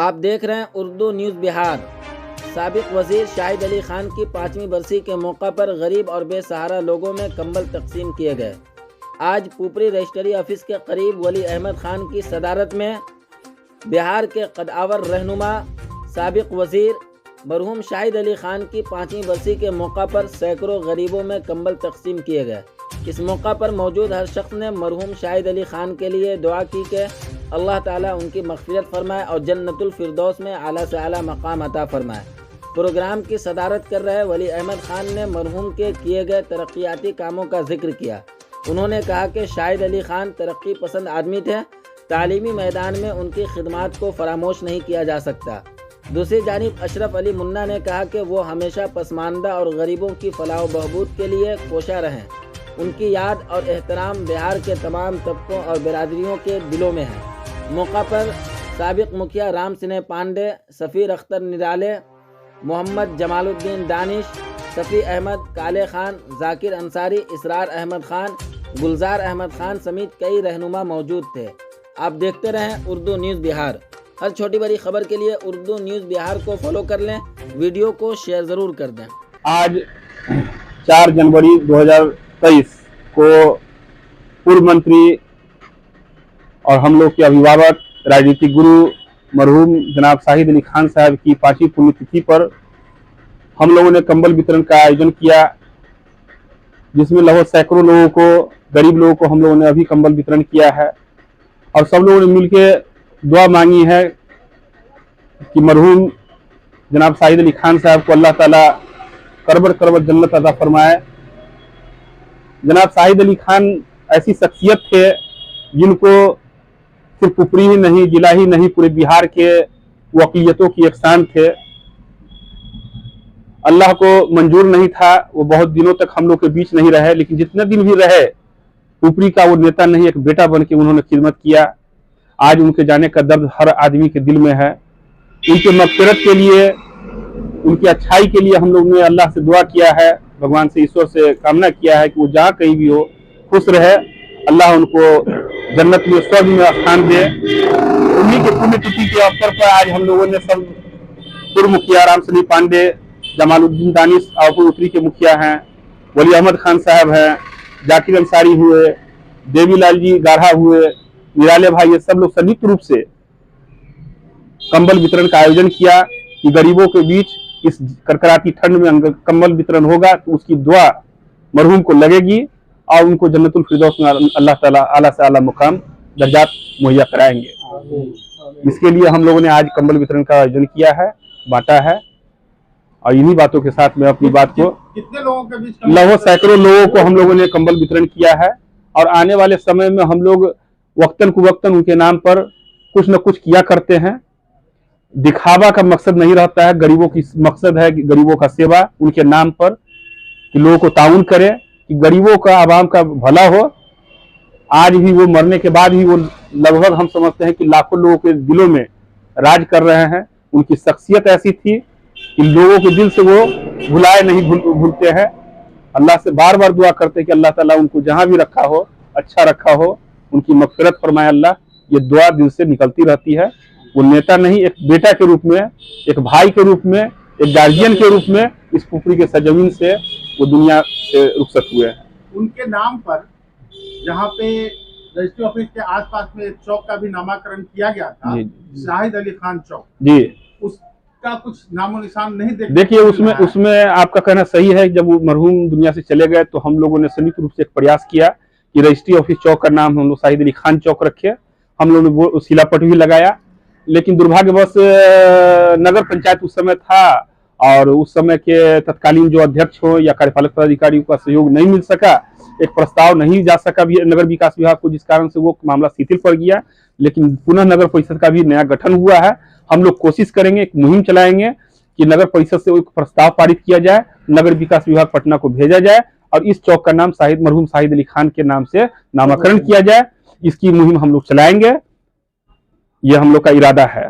आप देख रहे हैं उर्दू न्यूज़ बिहार। साबिक वजीर शाहिद अली खान की 5वीं बरसी के मौका पर गरीब और बेसहारा लोगों में कंबल तकसीम किए गए। आज पुपरी रजिस्ट्री ऑफिस के करीब वली अहमद खान की सदारत में बिहार के कदावर रहनुमा साबिक वजीर मरहूम शाहिद अली खान की 5वीं बरसी के मौका पर सैकड़ों गरीबों में कंबल तकसीम किए गए। इस मौका पर मौजूद हर शख्स ने मरहूम शाहिद अली खान के लिए दुआ की कि अल्लाह ताला उनकी मग़फ़िरत फरमाए और जन्नतुल फिरदौस में आला से आला मकाम अता फरमाए। प्रोग्राम की सदारत कर रहे वली अहमद खान ने मरहूम के किए गए तरक्याती कामों का जिक्र किया। उन्होंने कहा कि शाहिद अली खान तरक्की पसंद आदमी थे। तालीमी मैदान में उनकी खिदमात को फरामोश नहीं किया जा सकता। दूसरी जानिब अशरफ अली मुन्ना ने कहा कि वो हमेशा पसमानदा और गरीबों की फलाह बहबूद के लिए कोशा रहें। उनकी याद और एहतराम बिहार के तमाम तबकों और बिरादरियों के दिलों में है। मौका पर साबिक मुखिया राम सिन्हा पांडे, सफ़ीर अख्तर निराले, मोहम्मद जमालुद्दीन दानिश, सफ़ी अहमद, काले खान, जाकिर अंसारी, इसरार अहमद खान, गुलजार अहमद खान समेत कई रहनुमा मौजूद थे। आप देखते रहें उर्दू न्यूज़ बिहार। हर छोटी बड़ी खबर के लिए उर्दू न्यूज़ बिहार को फॉलो कर लें, वीडियो को शेयर ज़रूर कर दें। आज 4 जनवरी 2023 को पूर्व मंत्री और हम लोग के अभिभावक राजनीतिक गुरु मरहूम जनाब शाहिद अली खान साहब की 5वीं पुण्यतिथि पर हम लोगों ने कंबल वितरण का आयोजन किया, जिसमें लगभग सैकड़ों लोगों को, गरीब लोगों को हम लोगों ने अभी कंबल वितरण किया है। और सब लोगों ने मिलकर दुआ मांगी है कि मरहूम जनाब शाहिद अली खान साहब को अल्लाह ताला करबर करबर जन्नत अता फरमाए। जनाब शाहिद अली खान ऐसी शख्सियत थे जिनको सिर्फ पुपरी ही नहीं, जिला ही नहीं, पूरे बिहार के वो अक़लियतों की एक शान थे। अल्लाह को मंजूर नहीं था वो बहुत दिनों तक हम लोग के बीच नहीं रहे, लेकिन जितने दिन भी रहे पुपरी का वो नेता नहीं, एक बेटा बन के उन्होंने खिदमत किया। आज उनके जाने का दर्द हर आदमी के दिल में है। उनके मग़फ़िरत के लिए, उनकी अच्छाई के लिए हम लोग ने अल्लाह से दुआ किया है, भगवान से, ईश्वर से कामना किया है कि वो जहाँ कहीं भी हो खुश रहे, अल्लाह उनको जन्नत में, स्वर्ग में स्थान दे। उन्हीं के पुण्यतिथि के अवसर पर आज हम लोगों ने सब पूर्व मुखिया राम सिन्हा पांडे, जमालुद्दीन दानिश और उत्तरी के मुखिया हैं, वली अहमद खान साहब हैं, जाकिर अंसारी हुए, देवीलाल जी गाढ़ा हुए, निराले भाई, ये सब लोग संयुक्त रूप से कंबल वितरण का आयोजन किया कि गरीबों के बीच इस करकराती ठंड में कंबल वितरण होगा तो उसकी दुआ मरहूम को लगेगी और उनको जन्नतुल फिरदौस में अल्लाह ताला आला से आला मुकाम दर्जात मुहैया कराएंगे। इसके लिए हम लोगों ने आज कंबल वितरण का आयोजन किया है, बांटा है। और इन्हीं बातों के साथ मैं अपनी बात को, कितने लोगों के बीच, लगभग सैकड़ों लोगों को हम लोगों ने कंबल वितरण किया है। और आने वाले समय में हम लोग वक्तन कुवक्तन उनके नाम पर कुछ न कुछ किया करते हैं। दिखावा का मकसद नहीं रहता है, गरीबों की मकसद है कि गरीबों का सेवा उनके नाम पर, कि लोगों को ताउन करे, कि गरीबों का, आवाम का भला हो। आज भी वो मरने के बाद भी वो लगभग हम समझते हैं कि लाखों लोगों के दिलों में राज कर रहे हैं। उनकी शख्सियत ऐसी थी कि लोगों के दिल से वो भुलाए नहीं, भूलते हैं। अल्लाह से बार बार दुआ करते हैं कि अल्लाह ताला उनको जहां भी रखा हो अच्छा रखा हो, उनकी मग़फ़िरत फरमाए अल्लाह। ये दुआ दिल से निकलती रहती है। वो नेता नहीं, एक बेटा के रूप में, एक भाई के रूप में, एक गार्जियन के रूप में इस पुपरी के सरजमीन से वो दुनिया से रुखसत हुए हैं। उनके नाम पर जहाँ पे रजिस्ट्री ऑफिस के आसपास में एक चौक का भी नामकरण किया गया था, शाहिद अली खान चौक जी, उसका कुछ नामो निशान नहीं देखिए। उसमें आपका कहना सही है। जब वो मरहूम दुनिया से चले गए तो हम लोगों ने संयुक्त रूप से एक प्रयास किया कि रजिस्ट्री ऑफिस चौक का नाम हम लोग शाहिद अली खान चौक रखे। हम लोगों ने वो शिलापट भी लगाया, लेकिन दुर्भाग्यवश नगर पंचायत उस समय था और उस समय के तत्कालीन जो अध्यक्ष हो या कार्यपालक पदाधिकारियों का सहयोग नहीं मिल सका, एक प्रस्ताव नहीं जा सका नगर विकास विभाग को, जिस कारण से वो मामला शिथिल पड़ गया। लेकिन पुनः नगर परिषद का भी नया गठन हुआ है। हम लोग कोशिश करेंगे, एक मुहिम चलाएंगे कि नगर परिषद से एक प्रस्ताव पारित किया जाए, नगर विकास विभाग पटना को भेजा जाए और इस चौक का नाम मरहूम शाहिद अली खान के नाम से नामकरण किया जाए। इसकी मुहिम हम लोग चलाएंगे, ये हम लोग का इरादा है।